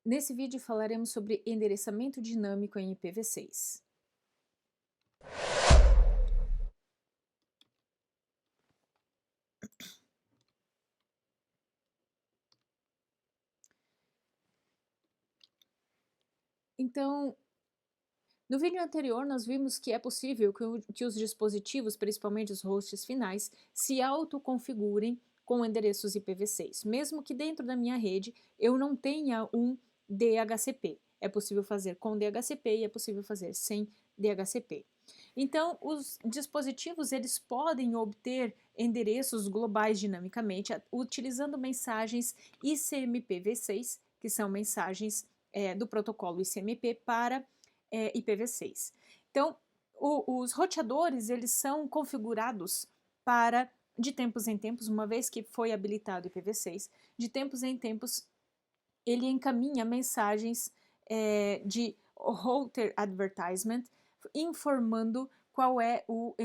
Nesse vídeo falaremos sobre endereçamento dinâmico em IPv6. Então, no vídeo anterior nós vimos que é possível que os dispositivos, principalmente os hosts finais, se autoconfigurem com endereços IPv6, mesmo que dentro da minha rede eu não tenha um DHCP. É possível fazer com DHCP e é possível fazer sem DHCP. Então, os dispositivos eles podem obter endereços globais dinamicamente utilizando mensagens ICMPv6, que são mensagens do protocolo ICMP para IPv6. Então, os roteadores eles são configurados para, de tempos em tempos, uma vez que foi habilitado o IPv6, de tempos em tempos ele encaminha mensagens de router advertisement informando qual é o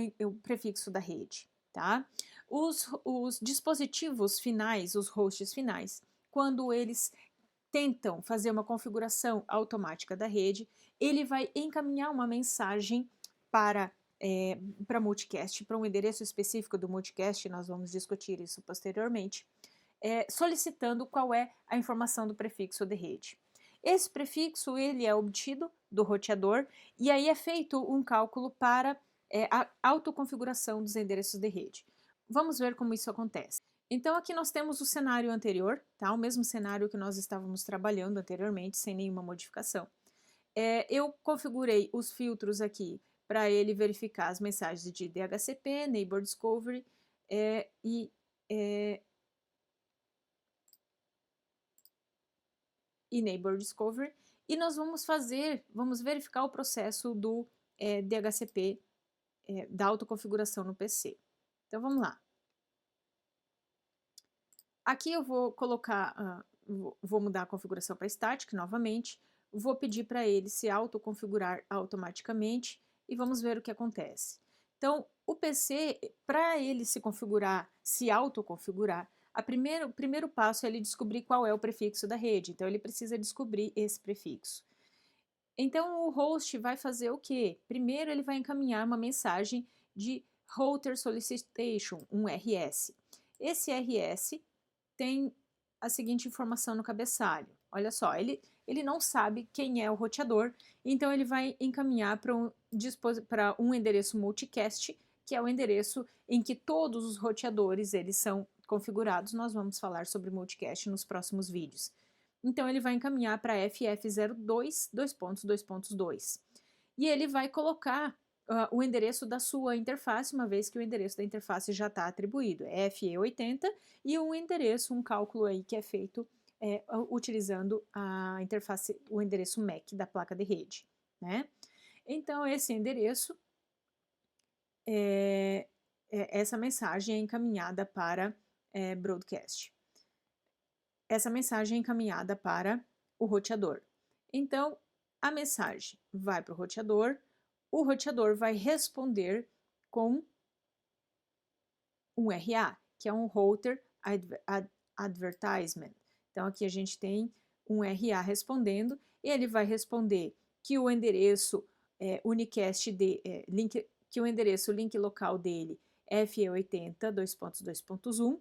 prefixo da rede. Tá? Os dispositivos finais, os hosts finais, quando eles tentam fazer uma configuração automática da rede, ele vai encaminhar uma mensagem para para multicast, para um endereço específico do multicast, nós vamos discutir isso posteriormente, solicitando qual é a informação do prefixo de rede. Esse prefixo ele é obtido do roteador e aí é feito um cálculo para a autoconfiguração dos endereços de rede. Vamos ver como isso acontece. Então aqui nós temos o cenário anterior, tá? O mesmo cenário que nós estávamos trabalhando anteriormente, sem nenhuma modificação. Eu configurei os filtros aqui para ele verificar as mensagens de DHCP, Neighbor Discovery e Neighbor Discovery, e nós vamos verificar o processo do DHCP, da autoconfiguração no PC. Então vamos lá. Aqui eu vou colocar, vou mudar a configuração para Static novamente, vou pedir para ele se autoconfigurar automaticamente e vamos ver o que acontece. Então, o PC, para ele se configurar, se autoconfigurar, o primeiro passo é ele descobrir qual é o prefixo da rede, então ele precisa descobrir esse prefixo. Então, o host vai fazer o quê? Primeiro, ele vai encaminhar uma mensagem de Router Solicitation, um RS. Esse RS tem a seguinte informação no cabeçalho. Olha só, ele não sabe quem é o roteador, então ele vai encaminhar para um endereço multicast, que é o endereço em que todos os roteadores eles são configurados. Nós vamos falar sobre multicast nos próximos vídeos. Então ele vai encaminhar para FF02, 2.2.2. E ele vai colocar o endereço da sua interface, uma vez que o endereço da interface já está atribuído, é FE80, e um endereço, um cálculo aí que é feito utilizando a interface, o endereço MAC da placa de rede, né? Então, esse endereço, essa mensagem é encaminhada para broadcast. Essa mensagem é encaminhada para o roteador. Então, a mensagem vai para o roteador vai responder com um RA, que é um Router Advertisement. Então, aqui a gente tem um RA respondendo, e ele vai responder que o endereço unicast link, que o endereço link local dele é FE80 2.2.1,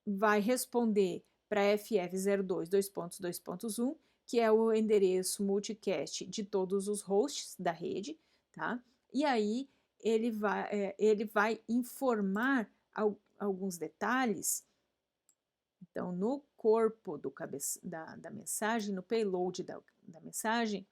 vai responder para FF02 2.2.1, que é o endereço multicast de todos os hosts da rede, tá? E aí ele vai informar alguns detalhes. Então, no corpo da mensagem, no payload da mensagem,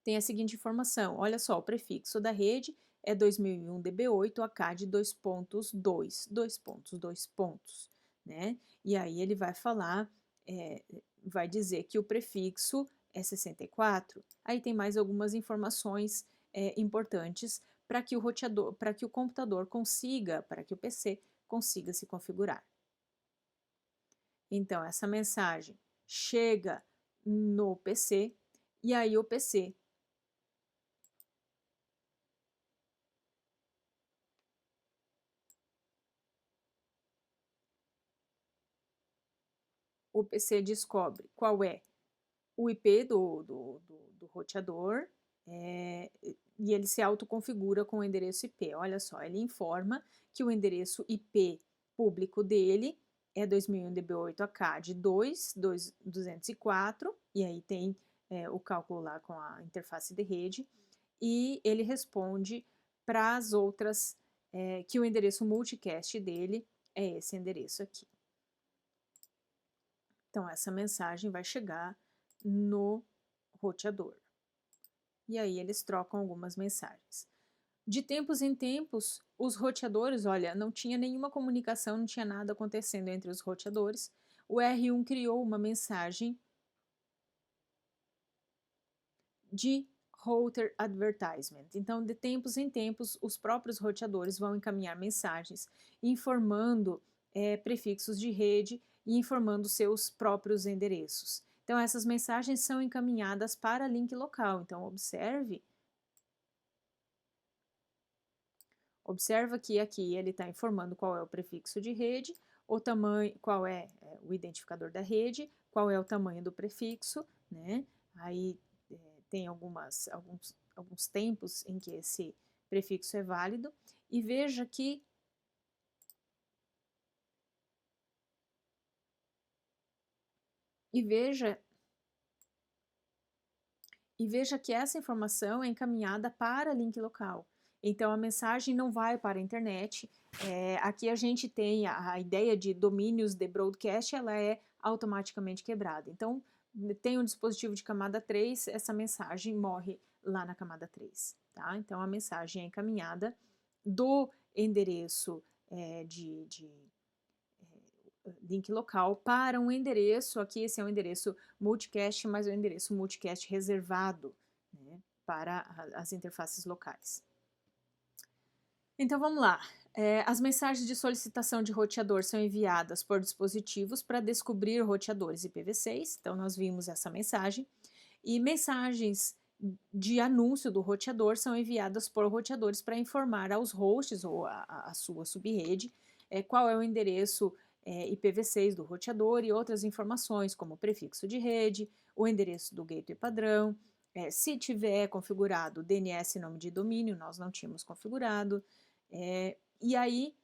tem a seguinte informação. Olha só, o prefixo da rede é 2001 DB8 ACAD 2.2, 2.2, né? E aí ele vai falar, vai dizer que o prefixo é 64. Aí tem mais algumas informações importantes para que o computador consiga, para que o PC consiga se configurar. Então, essa mensagem chega no PC e aí o PC descobre qual é o IP do roteador, e ele se autoconfigura com o endereço IP. Olha só, ele informa que o endereço IP público dele é 2001 DB8AK de 204, e aí tem o cálculo lá com a interface de rede, e ele responde para as outras, que o endereço multicast dele é esse endereço aqui. Então, essa mensagem vai chegar no roteador. E aí eles trocam algumas mensagens. De tempos em tempos, os roteadores, olha, não tinha nenhuma comunicação, não tinha nada acontecendo entre os roteadores. O R1 criou uma mensagem de router advertisement. Então, de tempos em tempos, os próprios roteadores vão encaminhar mensagens informando prefixos de rede e informando seus próprios endereços. Então, essas mensagens são encaminhadas para link local. Então, observa que aqui ele está informando qual é o prefixo de rede, o tamanho, qual é o identificador da rede, qual é o tamanho do prefixo, né? Aí tem alguns tempos em que esse prefixo é válido, e veja que essa informação é encaminhada para link local. Então, a mensagem não vai para a internet. Aqui a gente tem a ideia de domínios de broadcast, ela é automaticamente quebrada. Então, tem um dispositivo de camada 3, essa mensagem morre lá na camada 3. Tá? Então, a mensagem é encaminhada do endereço de link local para um endereço, aqui esse é um endereço multicast, mas é um endereço multicast reservado, né, para as interfaces locais. Então vamos lá. As mensagens de solicitação de roteador são enviadas por dispositivos para descobrir roteadores IPv6, então nós vimos essa mensagem, e mensagens de anúncio do roteador são enviadas por roteadores para informar aos hosts ou a sua subrede qual é o endereço IPv6 do roteador e outras informações, como o prefixo de rede, o endereço do gateway padrão, se tiver configurado DNS nome de domínio, nós não tínhamos configurado, e aí,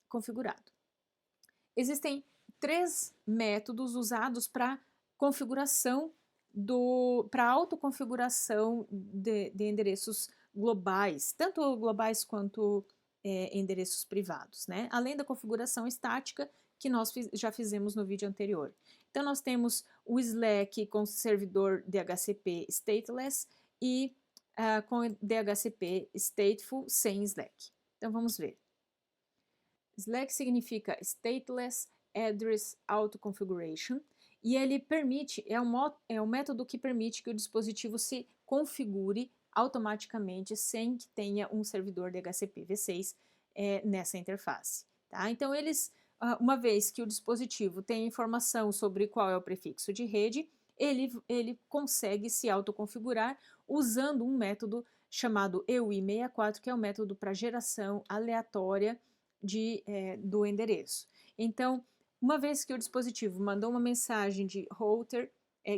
configurado. Existem 3 métodos usados para configuração para autoconfiguração de endereços globais, tanto globais quanto endereços privados, né? Além da configuração estática que nós já fizemos no vídeo anterior. Então, nós temos o Slack com servidor DHCP stateless e com DHCP stateful sem Slack. Então, vamos ver. Slack significa Stateless Address Auto-Configuration, e ele permite, é um método que permite que o dispositivo se configure automaticamente sem que tenha um servidor DHCP v6 nessa interface. Tá? Então, uma vez que o dispositivo tem informação sobre qual é o prefixo de rede, ele consegue se autoconfigurar usando um método chamado EUI64, que é um método para geração aleatória do endereço. Então, uma vez que o dispositivo mandou uma mensagem de router,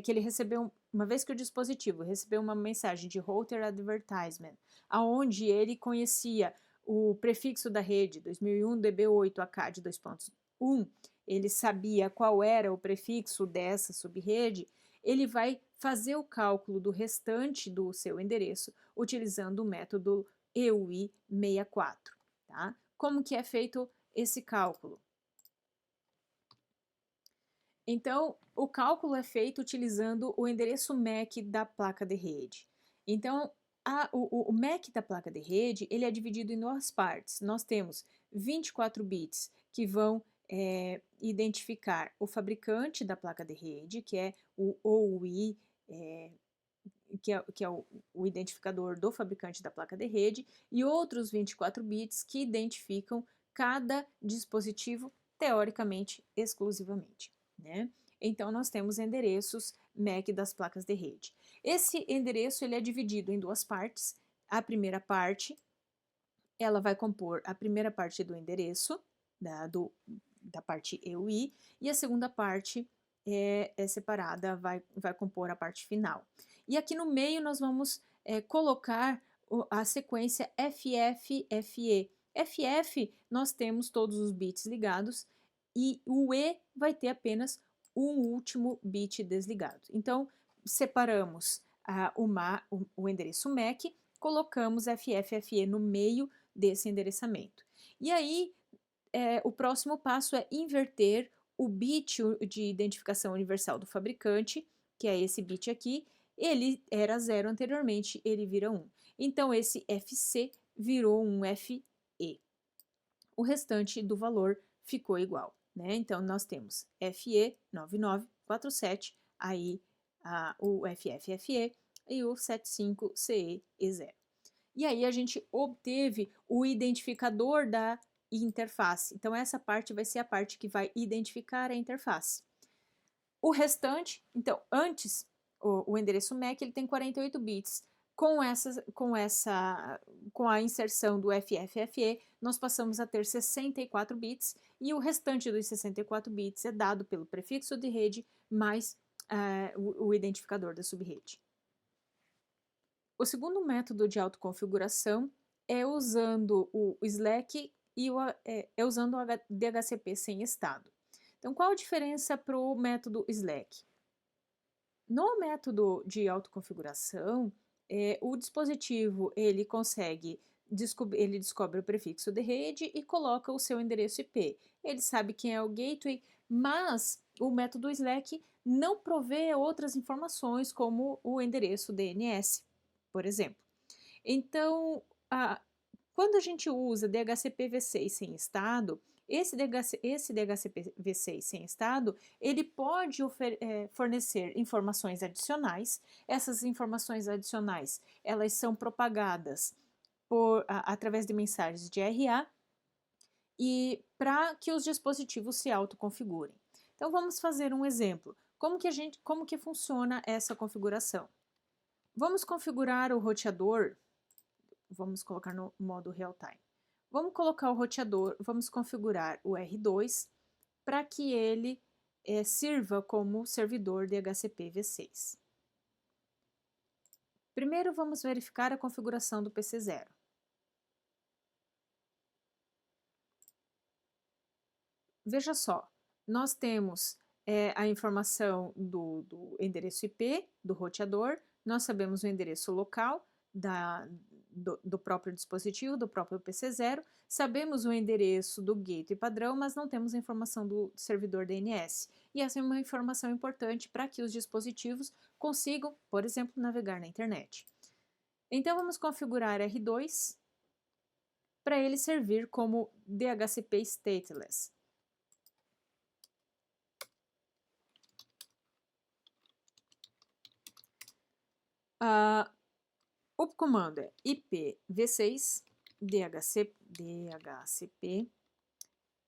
que ele recebeu, uma vez que o dispositivo recebeu uma mensagem de router advertisement, aonde ele conhecia o prefixo da rede 2001 DB8AK de 2.1, ele sabia qual era o prefixo dessa subrede, ele vai fazer o cálculo do restante do seu endereço utilizando o método EUI64, tá? Como que é feito esse cálculo? Então, o cálculo é feito utilizando o endereço MAC da placa de rede. Então, o MAC da placa de rede, ele é dividido em 2 partes. Nós temos 24 bits que vão identificar o fabricante da placa de rede, que é o OUI, que é o identificador do fabricante da placa de rede, e outros 24 bits que identificam cada dispositivo, teoricamente, exclusivamente, né? Então, nós temos endereços MAC das placas de rede. Esse endereço ele é dividido em 2 partes. A primeira parte, ela vai compor a primeira parte do endereço, da parte EUI, e a segunda parte é separada, vai compor a parte final. E aqui no meio nós vamos colocar a sequência FFFE. FF nós temos todos os bits ligados e o E vai ter apenas um último bit desligado. Então, separamos o endereço MAC, colocamos FFFE no meio desse endereçamento. E aí, o próximo passo é inverter o bit de identificação universal do fabricante, que é esse bit aqui. Ele era 0 anteriormente, ele vira 1. Então, esse FC virou um FE. O restante do valor ficou igual, né? Então, nós temos FE 9947, aí o FFFE e o 75CE0. E aí a gente obteve o identificador da interface. Então, essa parte vai ser a parte que vai identificar a interface. O restante, então, antes, o endereço MAC, ele tem 48 bits. Com a inserção do FFFE, nós passamos a ter 64 bits e o restante dos 64 bits é dado pelo prefixo de rede mais o identificador da subrede. O segundo método de autoconfiguração é usando o Slack e usando o DHCP sem estado. Então, qual a diferença para o método Slack? No método de autoconfiguração, o dispositivo ele descobre o prefixo de rede e coloca o seu endereço IP. Ele sabe quem é o gateway, mas o método Slack não provê outras informações como o endereço DNS, por exemplo. Então, quando a gente usa DHCP v6 sem estado, esse DHCP v6 sem estado, ele pode fornecer informações adicionais. Essas informações adicionais, elas são propagadas através de mensagens de RA e para que os dispositivos se autoconfigurem. Então, vamos fazer um exemplo. Como que funciona essa configuração? Vamos configurar o roteador, vamos colocar no modo real time. Vamos colocar o roteador, vamos configurar o R2 para que ele sirva como servidor DHCP v6. Primeiro vamos verificar a configuração do PC0. Veja só, nós temos a informação do endereço IP do roteador, nós sabemos o endereço local do próprio dispositivo, do próprio PC0, sabemos o endereço do gateway padrão, mas não temos a informação do servidor DNS. E essa é uma informação importante para que os dispositivos consigam, por exemplo, navegar na internet. Então, vamos configurar R2 para ele servir como DHCP stateless. O comando é ipv6 dhcp.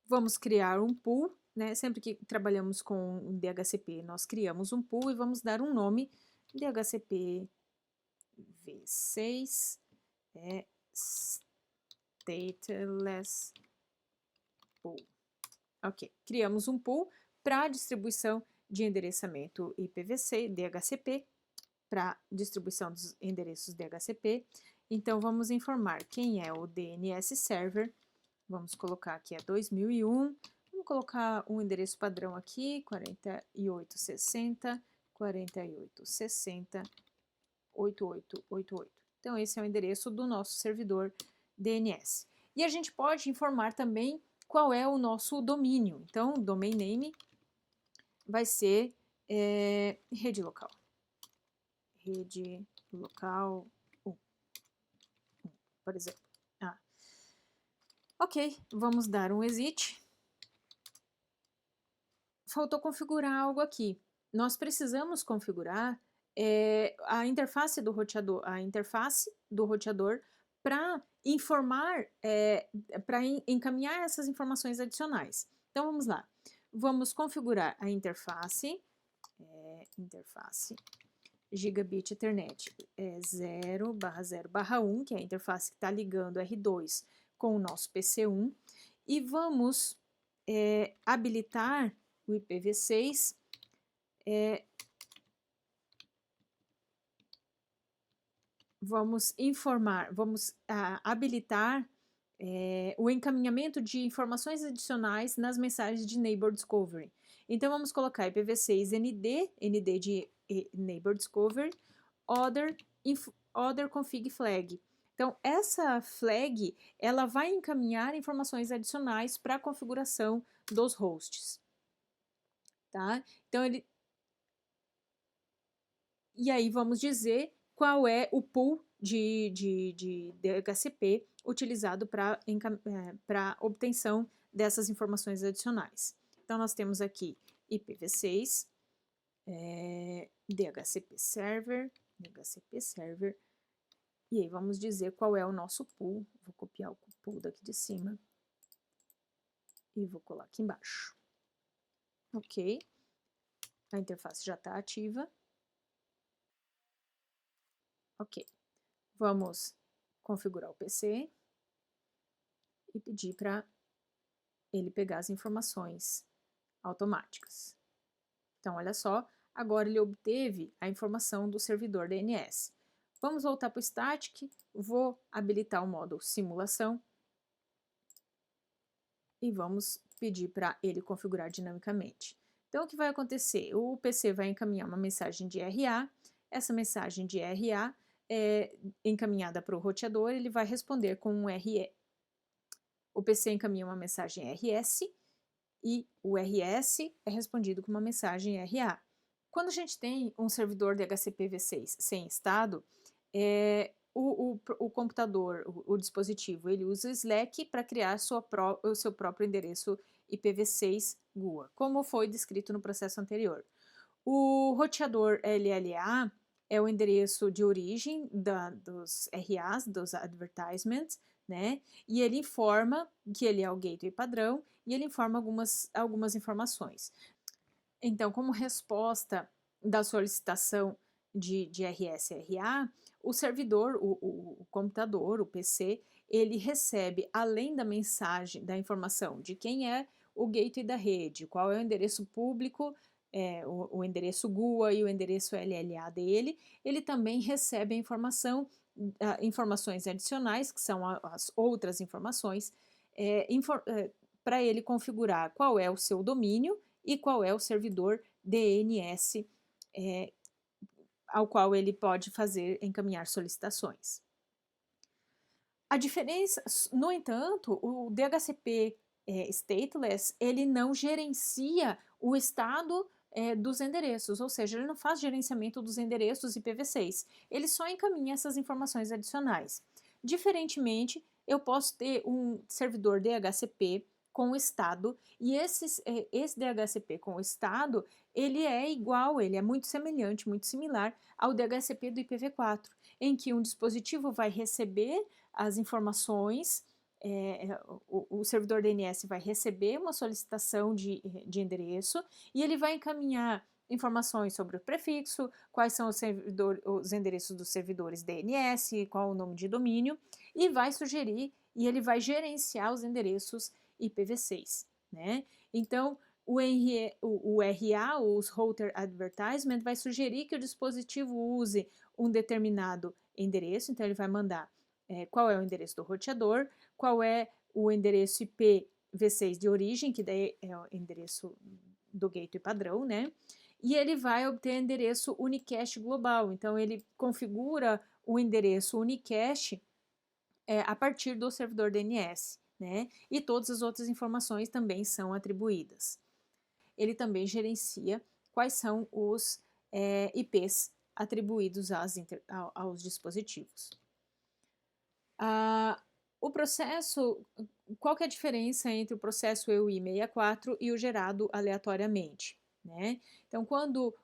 Vamos criar um pool, né? Sempre que trabalhamos com DHCP, nós criamos um pool e vamos dar um nome, DHCP v6 stateless pool. Ok, criamos um pool para distribuição de endereçamento IPv6, DHCP, para distribuição dos endereços DHCP. Então, vamos informar quem é o DNS Server. Vamos colocar aqui 2001. Vamos colocar um endereço padrão aqui, 4860, 4860, 8888. Então, esse é o endereço do nosso servidor DNS. E a gente pode informar também qual é o nosso domínio. Então, o domain name vai ser rede local. Rede local 1, por exemplo. Ok, vamos dar um exit. Faltou configurar algo aqui. Nós precisamos configurar a interface do roteador, para informar, para encaminhar essas informações adicionais. Então, vamos lá. Vamos configurar a interface, Gigabit Ethernet 0/0/1, que é a interface que está ligando R2 com o nosso PC1, e vamos habilitar o IPv6 vamos habilitar o encaminhamento de informações adicionais nas mensagens de Neighbor Discovery. Então, vamos colocar IPv6 ND de Neighbor Discovery, other config flag. Então, essa flag, ela vai encaminhar informações adicionais para a configuração dos hosts, tá? Então, e aí vamos dizer qual é o pool de DHCP utilizado para obtenção dessas informações adicionais. Então, nós temos aqui IPv6, DHCP Server, e aí vamos dizer qual é o nosso pool. Vou copiar o pool daqui de cima e vou colar aqui embaixo. Ok, a interface já está ativa. Ok, vamos configurar o PC e pedir para ele pegar as informações automáticas. Então, olha só, agora ele obteve a informação do servidor DNS. Vamos voltar para o Static, vou habilitar o modo simulação e vamos pedir para ele configurar dinamicamente. Então, o que vai acontecer? O PC vai encaminhar uma mensagem de RA, essa mensagem de RA é encaminhada para o roteador, ele vai responder com um RE. O PC encaminha uma mensagem RS e o RS é respondido com uma mensagem RA. Quando a gente tem um servidor de HCPv6 sem estado, o computador, o dispositivo, ele usa o Slack para criar o seu próprio endereço IPv6 GUA, como foi descrito no processo anterior. O roteador LLA é o endereço de origem dos RAs, dos advertisements, né? E ele informa que ele é o gateway padrão e ele informa algumas informações. Então, como resposta da solicitação de RS-RA, o servidor, o computador, o PC, ele recebe, além da mensagem, da informação de quem é o gateway da rede, qual é o endereço público, o endereço GUA e o endereço LLA dele, ele também recebe a informações adicionais, que são as outras informações, para ele configurar qual é o seu domínio e qual é o servidor DNS ao qual ele pode encaminhar solicitações. A diferença, no entanto, o DHCP stateless, ele não gerencia o estado dos endereços, ou seja, ele não faz gerenciamento dos endereços IPv6, ele só encaminha essas informações adicionais. Diferentemente, eu posso ter um servidor DHCP com o estado, e esse DHCP com o estado, ele é igual, ele é muito semelhante, muito similar ao DHCP do IPv4, em que um dispositivo vai receber as informações, o servidor DNS vai receber uma solicitação de endereço e ele vai encaminhar informações sobre o prefixo, quais são os endereços dos servidores DNS, qual o nome de domínio, e vai sugerir, e ele vai gerenciar os endereços IPv6, né? Então, o RA, os Router Advertisement, vai sugerir que o dispositivo use um determinado endereço, então ele vai mandar qual é o endereço do roteador, qual é o endereço IPv6 de origem, que daí é o endereço do gateway padrão, né? E ele vai obter endereço unicast global, então ele configura o endereço unicast a partir do servidor DNS, né? E todas as outras informações também são atribuídas. Ele também gerencia quais são os IPs atribuídos aos dispositivos. O processo, qual que é a diferença entre o processo EUI64 e o gerado aleatoriamente, né? Então, quando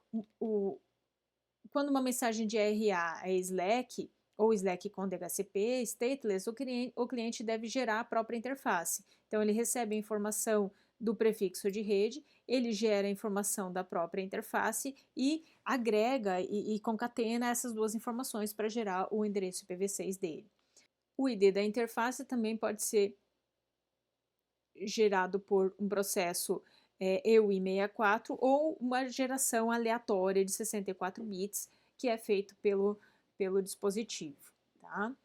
uma mensagem de RA é Slack, ou Slack com DHCP, stateless, o cliente deve gerar a própria interface. Então, ele recebe a informação do prefixo de rede, ele gera a informação da própria interface e agrega e concatena essas duas informações para gerar o endereço IPv6 dele. O ID da interface também pode ser gerado por um processo EUI64 ou uma geração aleatória de 64 bits, que é feito pelo dispositivo, tá?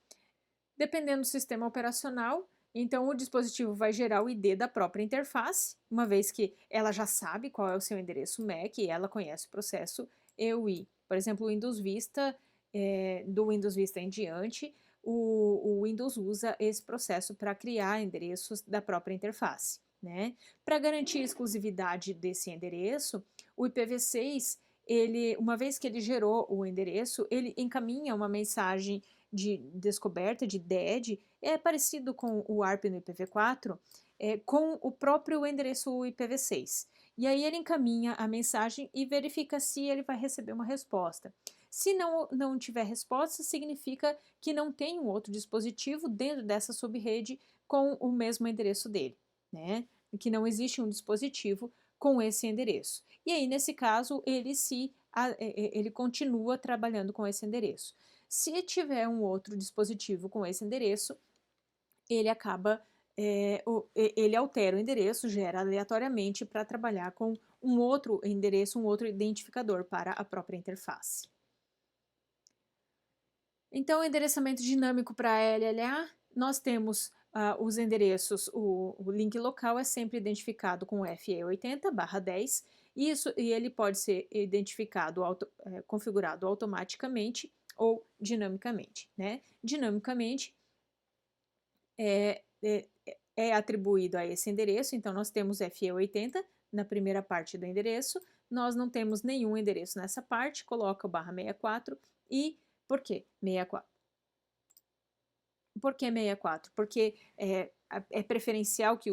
Dependendo do sistema operacional, então o dispositivo vai gerar o ID da própria interface, uma vez que ela já sabe qual é o seu endereço MAC e ela conhece o processo EUI. Por exemplo, o Windows Vista, do Windows Vista em diante, o Windows usa esse processo para criar endereços da própria interface, né? Para garantir a exclusividade desse endereço, o IPv6, uma vez que ele gerou o endereço, ele encaminha uma mensagem de descoberta, de DED, é parecido com o ARP no IPv4, com o próprio endereço IPv6. E aí ele encaminha a mensagem e verifica se ele vai receber uma resposta. Se não tiver resposta, significa que não tem um outro dispositivo dentro dessa subrede com o mesmo endereço dele, né? Que não existe um dispositivo com esse endereço. E aí, nesse caso, ele continua trabalhando com esse endereço. Se tiver um outro dispositivo com esse endereço, ele ele altera o endereço, gera aleatoriamente para trabalhar com um outro endereço, um outro identificador para a própria interface. Então, o endereçamento dinâmico para LLA, nós temos os endereços, o link local é sempre identificado com FE80/10, e ele pode ser identificado, configurado automaticamente ou dinamicamente, né? Dinamicamente é atribuído a esse endereço, então nós temos FE80 na primeira parte do endereço, nós não temos nenhum endereço nessa parte, coloca o /64 e por que 64? Por que 64? Porque é preferencial que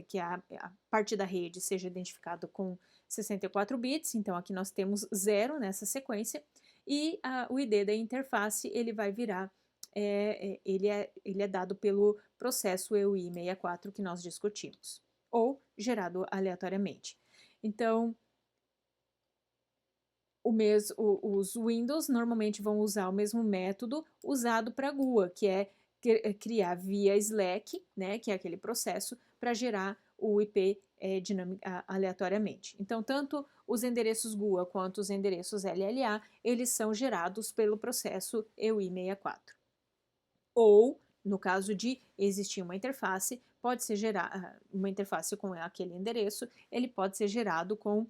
que a parte da rede seja identificado com 64 bits, então aqui nós temos 0 nessa sequência, e o ID da interface ele vai virar, ele é dado pelo processo EUI64 que nós discutimos, ou gerado aleatoriamente. Então, os Windows normalmente vão usar o mesmo método usado para GUA, que é criar via Slack, né, que é aquele processo para gerar o IP aleatoriamente. Então, tanto os endereços GUA quanto os endereços LLA, eles são gerados pelo processo EUI64. Ou, no caso de existir uma interface, pode ser gerada uma interface com aquele endereço, ele pode ser gerado com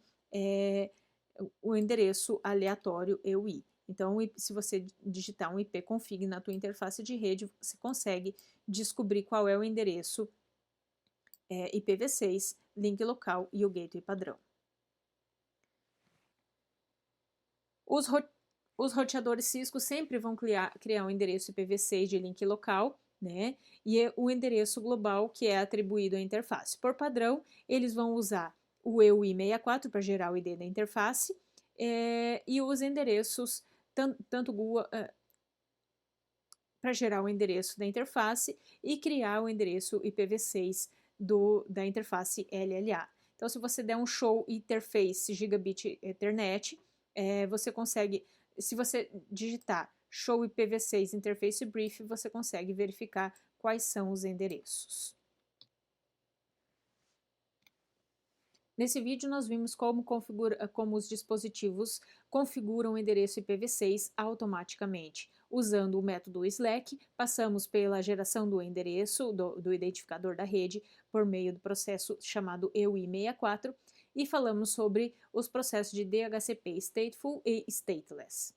o endereço aleatório EUI. Então, se você digitar um ipconfig na tua interface de rede, você consegue descobrir qual é o endereço IPv6, link local e o gateway padrão. Os roteadores Cisco sempre vão criar um endereço IPv6 de link local, né? E o endereço global que é atribuído à interface. Por padrão, eles vão usar o EUI64 para gerar o ID da interface, e os endereços, tanto GUA, para gerar o endereço da interface e criar o endereço IPv6 da interface LLA. Então, se você der um show interface gigabit Ethernet, você consegue, se você digitar show IPv6 interface brief, você consegue verificar quais são os endereços. Nesse vídeo nós vimos como os dispositivos configuram o endereço IPv6 automaticamente. Usando o método Slack, passamos pela geração do endereço, do identificador da rede, por meio do processo chamado EUI64, e falamos sobre os processos de DHCP Stateful e Stateless.